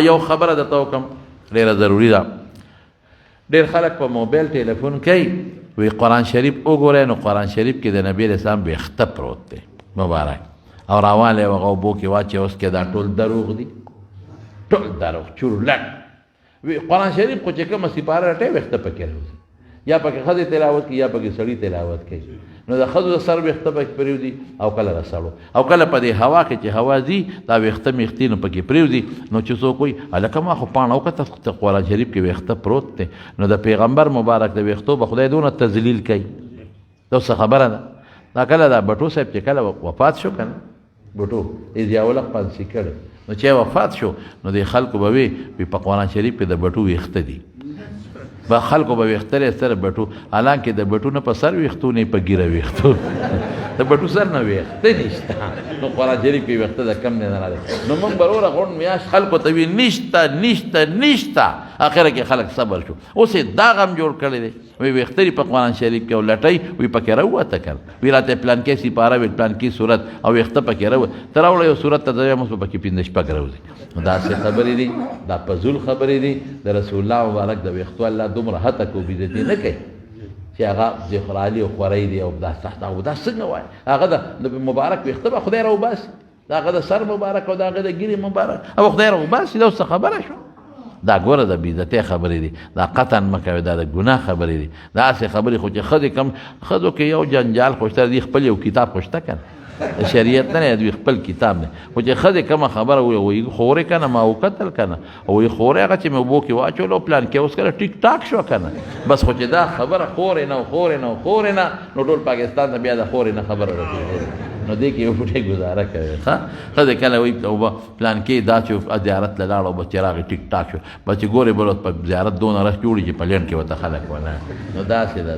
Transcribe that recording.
یو خبره درته وکړم ډېره ضروري ده. ډېر خلک په موبایل ټلیفون کوي وی قرآن شریف وګورئ نو قرآن شریف کې د نبی علیه السلام ویښته پروت دی مبارک او روان یې هغه اوبو کې واچوي. اوس کې دا ټول دروغ دي، ټول دروغ چورلټ. وی قرآن شریف خو چې کومه سپاره رټی ویښته پکې راوځي، یا پکې ښځې تلاوت کوي یا پکې سړي تلاوت کوي. نو د ښځو د سر ویښته پکې پرېوځي او کله د سړو، او کله په دې هوا کې چې هوا ځي دا ویښته میښتې نو پکې پرېوځي. نو چې څوک وایي هلکه ما خو پاڼه وکړه قرآن شریف کې ویښته پروت دی، نو د پیغمبر مبارک د ویښتو به خدای دونه تذلیل کوي. دا څه خبره ده؟ دا کله دا بټو صاحب چې کله وفات شو که نه، بټو ضیاءالحق پانسي کړی، نو چې وفات شو نو د خلکو به وي په قرآن شریف کې د بټو ویښته دي، با خلکو به ویښته سره بټو، حالانکه د بټو نه په سر ویښتو نه په ګیره ویښتو د بټو سر نه ویښته نشته. نو قرآن شریف کې ویښته د کم نه راځي. نو موږ بروره غونډ میاشت خلکو ته وي نشته نشته نشته، اخره کې خلک صبر شو. اوس یې دا غم جوړ کړی دی وی ویښته په قرآن شریف کې او لټۍ وی پکې راووته کړ، وی راته پلانکې سپاره وي پلانکې صورت او ویښته پکې راووت. ته راوړه یو صورت ته ځای اوس پکې پنځه شپږ راوځي. نو داسې خبرې دي، دا فضول خبرې دي. د رسول الله مبارک د ویښتو الله دومره هتک او بېزتي نه کوي چې هغه زخرالي او خورۍ دي او دا تحت او دا څنګه وایي. هغه د مبارک ویښته به خدای راوباسي، د هغه د سر مبارک او د هغه د ګیرې مبارک او خدای راوباسي. دا اوس څه خبره شوه؟ دا ګوره د بېزتۍ خبرې دي، دا قطعا مه کوئ، دا د ګناه خبرې دي. داسې خبرې خو چې ښځې کم ښځو کې یو جنجال خو شته، دوی خپل یو کتاب خو شته که نه، د شریعت نه دوی خپل کتاب دی. خو چې ښځې کومه خبره وایي خورې که نه ما وکتل که نه، او وایي خورې هغه چې مې اوبو کې واچولو پلان کې اوس کله ټیک ټاک شوه که نه. بس خو چې دا خبره خورې نه خورې نه خورې نه، نو ټول پاکستان ته بیا د خورې نه خبره رسېږي. نو دې کې یو فوټی ګزاره کوي. ښځې کله وایي پلان کې دا چې زیارت له لاړو بس چې راغی ټیک ټاک شو، بس چې ګورې بل په زیارت دونه رش جوړي چې په لینډ کې ورته خلک ونه. نو داسې ده.